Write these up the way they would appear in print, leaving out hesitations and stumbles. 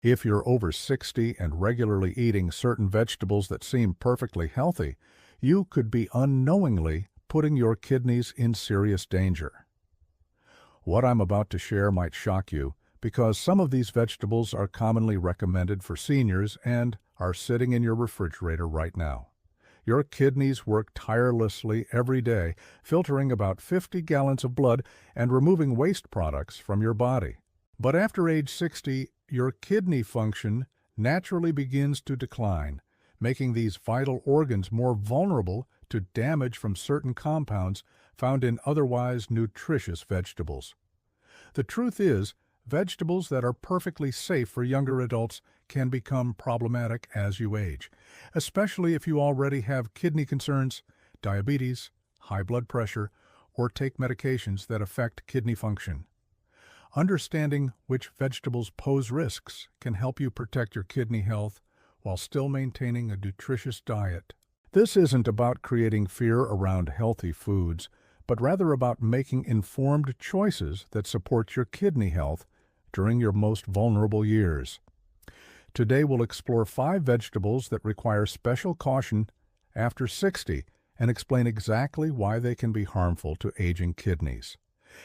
If you're over 60 and regularly eating certain vegetables that seem perfectly healthy, you could be unknowingly putting your kidneys in serious danger. What I'm about to share might shock you, because some of these vegetables are commonly recommended for seniors and are sitting in your refrigerator right now. Your kidneys work tirelessly every day, filtering about 50 gallons of blood and removing waste products from your body. But after age 60, your kidney function naturally begins to decline, making these vital organs more vulnerable to damage from certain compounds found in otherwise nutritious vegetables. The truth is, vegetables that are perfectly safe for younger adults can become problematic as you age, especially if you already have kidney concerns, diabetes, high blood pressure, or take medications that affect kidney function. Understanding which vegetables pose risks can help you protect your kidney health while still maintaining a nutritious diet. This isn't about creating fear around healthy foods, but rather about making informed choices that support your kidney health during your most vulnerable years. Today we'll explore 5 vegetables that require special caution after 60 and explain exactly why they can be harmful to aging kidneys.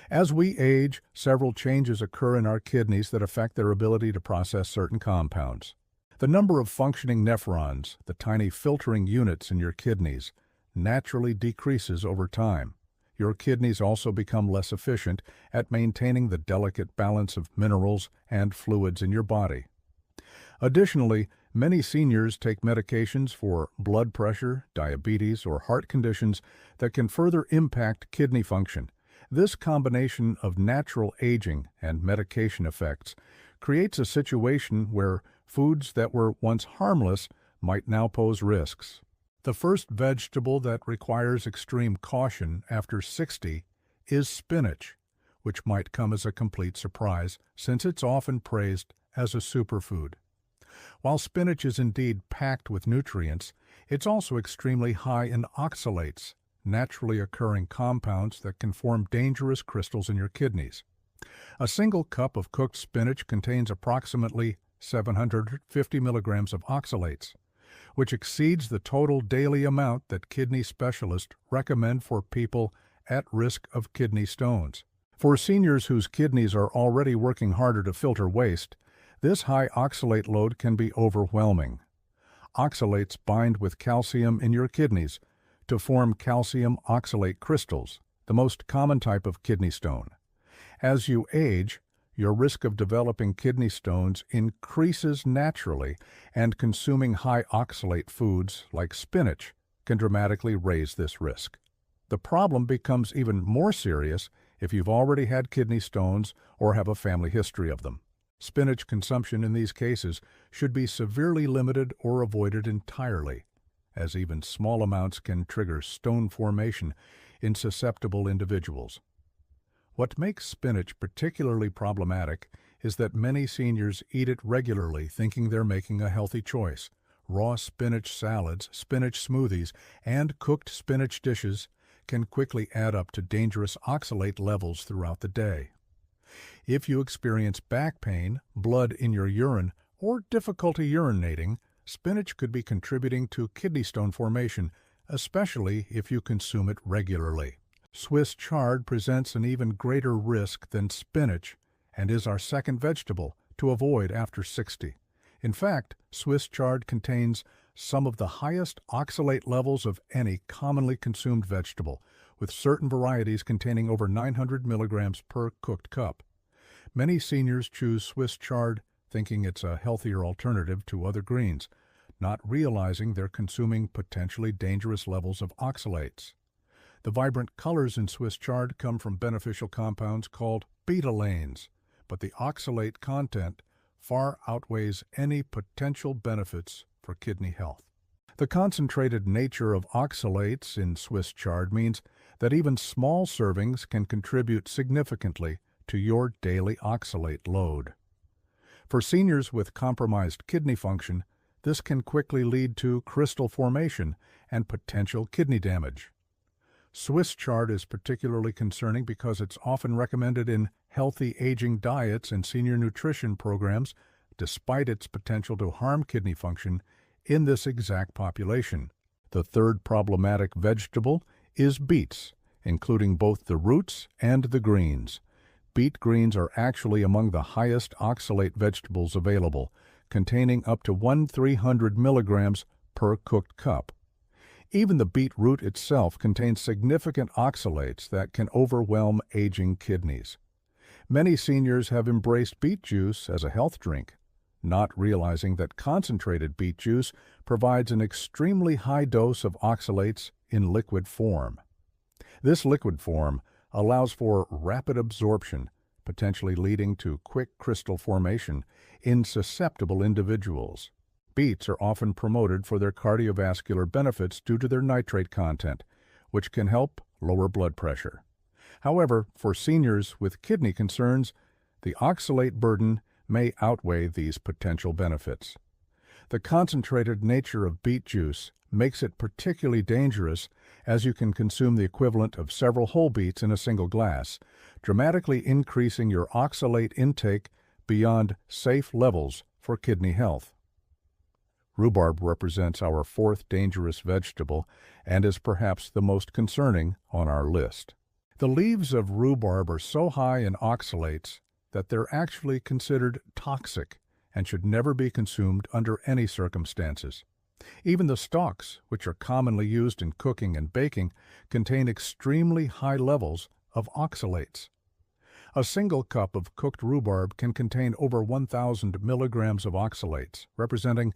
As we age, several changes occur in our kidneys that affect their ability to process certain compounds. The number of functioning nephrons, the tiny filtering units in your kidneys, naturally decreases over time. Your kidneys also become less efficient at maintaining the delicate balance of minerals and fluids in your body. Additionally, many seniors take medications for blood pressure, diabetes, or heart conditions that can further impact kidney function. This combination of natural aging and medication effects creates a situation where foods that were once harmless might now pose risks. The first vegetable that requires extreme caution after 60 is spinach, which might come as a complete surprise since it's often praised as a superfood. While spinach is indeed packed with nutrients, it's also extremely high in oxalates, naturally occurring compounds that can form dangerous crystals in your kidneys. A single cup of cooked spinach contains approximately 750 milligrams of oxalates, which exceeds the total daily amount that kidney specialists recommend for people at risk of kidney stones. For seniors whose kidneys are already working harder to filter waste, this high oxalate load can be overwhelming. Oxalates bind with calcium in your kidneys to form calcium oxalate crystals, the most common type of kidney stone. As you age, your risk of developing kidney stones increases naturally, and consuming high oxalate foods like spinach can dramatically raise this risk. The problem becomes even more serious if you've already had kidney stones or have a family history of them. Spinach consumption in these cases should be severely limited or avoided entirely, as even small amounts can trigger stone formation in susceptible individuals. What makes spinach particularly problematic is that many seniors eat it regularly thinking they're making a healthy choice. Raw spinach salads, spinach smoothies, and cooked spinach dishes can quickly add up to dangerous oxalate levels throughout the day. If you experience back pain, blood in your urine, or difficulty urinating, spinach could be contributing to kidney stone formation, especially if you consume it regularly. Swiss chard presents an even greater risk than spinach and is our second vegetable to avoid after 60. In fact, Swiss chard contains some of the highest oxalate levels of any commonly consumed vegetable, with certain varieties containing over 900 milligrams per cooked cup. Many seniors choose Swiss chard thinking it's a healthier alternative to other greens, not realizing they're consuming potentially dangerous levels of oxalates. The vibrant colors in Swiss chard come from beneficial compounds called betalains, but the oxalate content far outweighs any potential benefits for kidney health. The concentrated nature of oxalates in Swiss chard means that even small servings can contribute significantly to your daily oxalate load. For seniors with compromised kidney function, this can quickly lead to crystal formation and potential kidney damage. Swiss chard is particularly concerning because it's often recommended in healthy aging diets and senior nutrition programs despite its potential to harm kidney function in this exact population. The third problematic vegetable is beets, including both the roots and the greens. Beet greens are actually among the highest oxalate vegetables available, containing up to 1,300 milligrams per cooked cup. Even the beet root itself contains significant oxalates that can overwhelm aging kidneys. Many seniors have embraced beet juice as a health drink, not realizing that concentrated beet juice provides an extremely high dose of oxalates in liquid form. This liquid form allows for rapid absorption, potentially leading to quick crystal formation in susceptible individuals. Beets are often promoted for their cardiovascular benefits due to their nitrate content, which can help lower blood pressure. However, for seniors with kidney concerns, the oxalate burden may outweigh these potential benefits. The concentrated nature of beet juice makes it particularly dangerous, as you can consume the equivalent of several whole beets in a single glass, dramatically increasing your oxalate intake beyond safe levels for kidney health. Rhubarb represents our fourth dangerous vegetable and is perhaps the most concerning on our list. The leaves of rhubarb are so high in oxalates that they're actually considered toxic and should never be consumed under any circumstances. Even the stalks, which are commonly used in cooking and baking, contain extremely high levels of oxalates. A single cup of cooked rhubarb can contain over 1,000 milligrams of oxalates, representing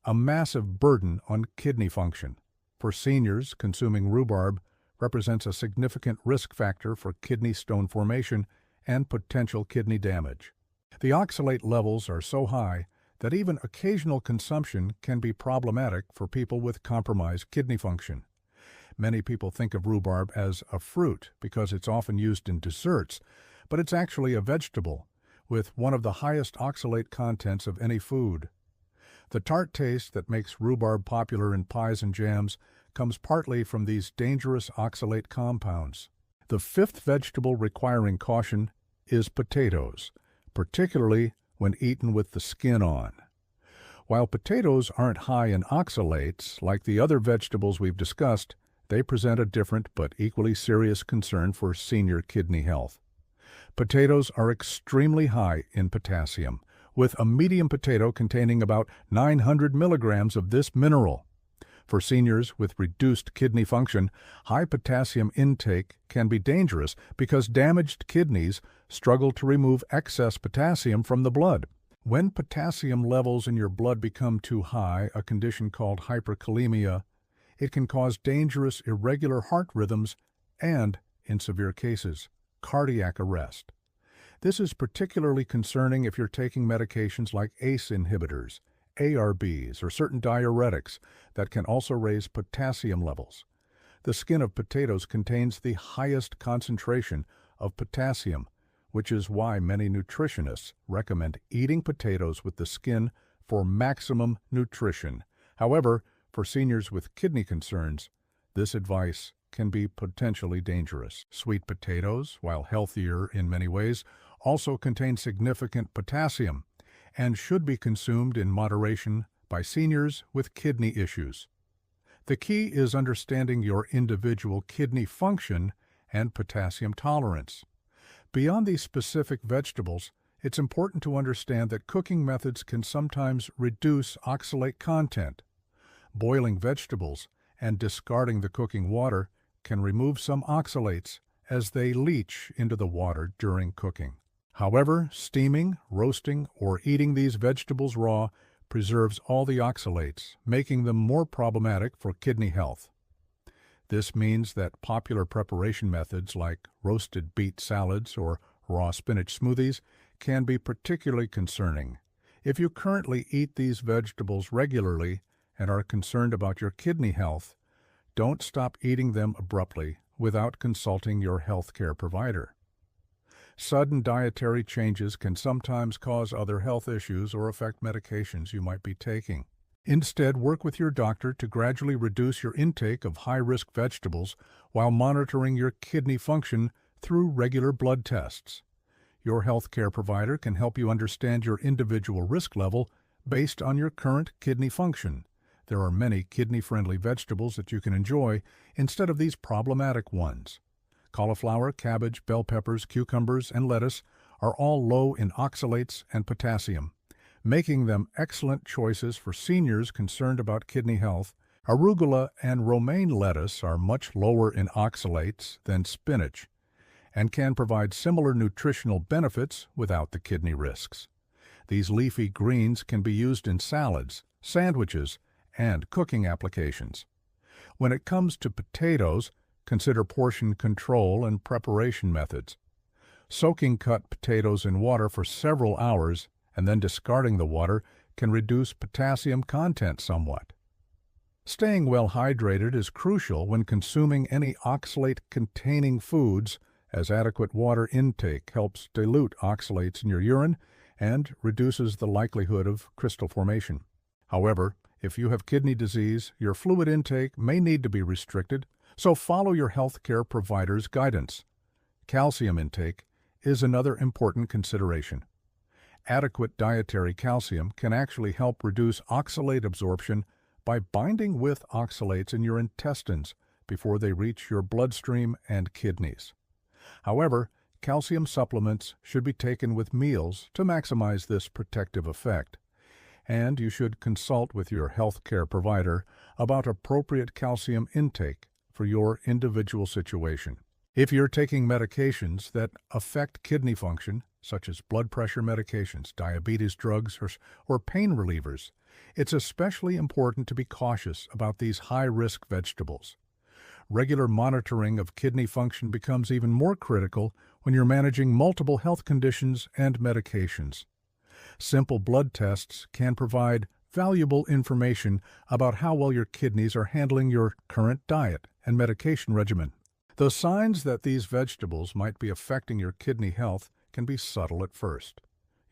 a massive burden on kidney function. For seniors, consuming rhubarb represents a significant risk factor for kidney stone formation and potential kidney damage. The oxalate levels are so high that even occasional consumption can be problematic for people with compromised kidney function. Many people think of rhubarb as a fruit because it's often used in desserts, but it's actually a vegetable with one of the highest oxalate contents of any food. The tart taste that makes rhubarb popular in pies and jams comes partly from these dangerous oxalate compounds. The fifth vegetable requiring caution is potatoes, particularly when eaten with the skin on. While potatoes aren't high in oxalates like the other vegetables we've discussed, they present a different but equally serious concern for senior kidney health. Potatoes are extremely high in potassium, with a medium potato containing about 900 milligrams of this mineral. For seniors with reduced kidney function, high potassium intake can be dangerous because damaged kidneys struggle to remove excess potassium from the blood. When potassium levels in your blood become too high, a condition called hyperkalemia, it can cause dangerous irregular heart rhythms and, in severe cases, cardiac arrest. This is particularly concerning if you're taking medications like ACE inhibitors, ARBs, or certain diuretics that can also raise potassium levels. The skin of potatoes contains the highest concentration of potassium, which is why many nutritionists recommend eating potatoes with the skin for maximum nutrition. However, for seniors with kidney concerns, this advice can be potentially dangerous. Sweet potatoes, while healthier in many ways, also contain significant potassium and should be consumed in moderation by seniors with kidney issues. The key is understanding your individual kidney function and potassium tolerance. Beyond these specific vegetables, it's important to understand that cooking methods can sometimes reduce oxalate content. Boiling vegetables and discarding the cooking water can remove some oxalates as they leach into the water during cooking. However, steaming, roasting, or eating these vegetables raw preserves all the oxalates, making them more problematic for kidney health. This means that popular preparation methods like roasted beet salads or raw spinach smoothies can be particularly concerning. If you currently eat these vegetables regularly and are concerned about your kidney health, don't stop eating them abruptly without consulting your healthcare provider. Sudden dietary changes can sometimes cause other health issues or affect medications you might be taking. Instead, work with your doctor to gradually reduce your intake of high-risk vegetables while monitoring your kidney function through regular blood tests. Your healthcare provider can help you understand your individual risk level based on your current kidney function. There are many kidney-friendly vegetables that you can enjoy instead of these problematic ones. Cauliflower, cabbage, bell peppers, cucumbers, and lettuce are all low in oxalates and potassium, making them excellent choices for seniors concerned about kidney health. Arugula and romaine lettuce are much lower in oxalates than spinach and can provide similar nutritional benefits without the kidney risks. These leafy greens can be used in salads, sandwiches, and cooking applications. When it comes to potatoes, consider portion control and preparation methods. Soaking cut potatoes in water for several hours and then discarding the water can reduce potassium content somewhat. Staying well hydrated is crucial when consuming any oxalate-containing foods, as adequate water intake helps dilute oxalates in your urine and reduces the likelihood of crystal formation. However, if you have kidney disease, your fluid intake may need to be restricted, so follow your healthcare provider's guidance. Calcium intake is another important consideration. Adequate dietary calcium can actually help reduce oxalate absorption by binding with oxalates in your intestines before they reach your bloodstream and kidneys. However, calcium supplements should be taken with meals to maximize this protective effect, and you should consult with your healthcare provider about appropriate calcium intake for your individual situation. If you're taking medications that affect kidney function, such as blood pressure medications, diabetes drugs, or pain relievers, it's especially important to be cautious about these high-risk vegetables. Regular monitoring of kidney function becomes even more critical when you're managing multiple health conditions and medications. Simple blood tests can provide valuable information about how well your kidneys are handling your current diet and medication regimen. The signs that these vegetables might be affecting your kidney health can be subtle at first.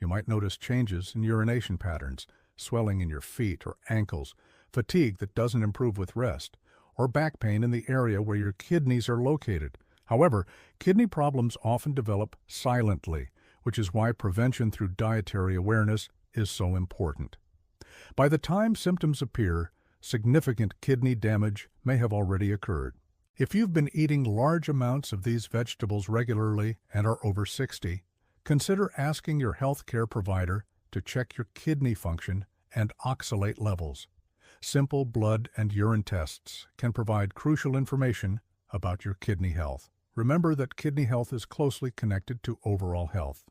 You might notice changes in urination patterns, swelling in your feet or ankles, fatigue that doesn't improve with rest, or back pain in the area where your kidneys are located. However, kidney problems often develop silently, which is why prevention through dietary awareness is so important. By the time symptoms appear, significant kidney damage may have already occurred. If you've been eating large amounts of these vegetables regularly and are over 60, consider asking your healthcare provider to check your kidney function and oxalate levels. Simple blood and urine tests can provide crucial information about your kidney health. Remember that kidney health is closely connected to overall health.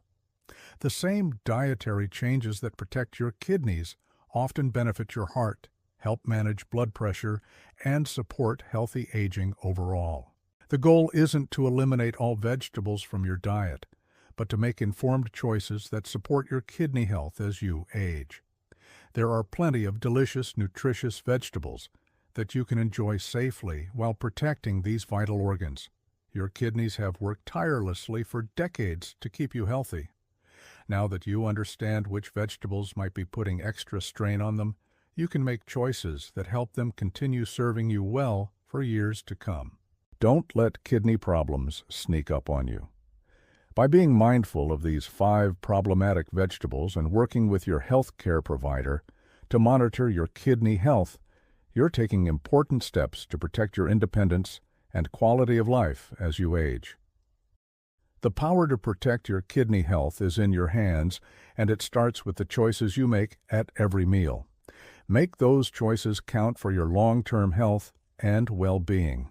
The same dietary changes that protect your kidneys often benefit your heart, help manage blood pressure, and support healthy aging overall. The goal isn't to eliminate all vegetables from your diet, but to make informed choices that support your kidney health as you age. There are plenty of delicious, nutritious vegetables that you can enjoy safely while protecting these vital organs. Your kidneys have worked tirelessly for decades to keep you healthy. Now that you understand which vegetables might be putting extra strain on them, you can make choices that help them continue serving you well for years to come. Don't let kidney problems sneak up on you. By being mindful of these 5 problematic vegetables and working with your healthcare provider to monitor your kidney health, you're taking important steps to protect your independence and quality of life as you age. The power to protect your kidney health is in your hands, and it starts with the choices you make at every meal. Make those choices count for your long-term health and well-being.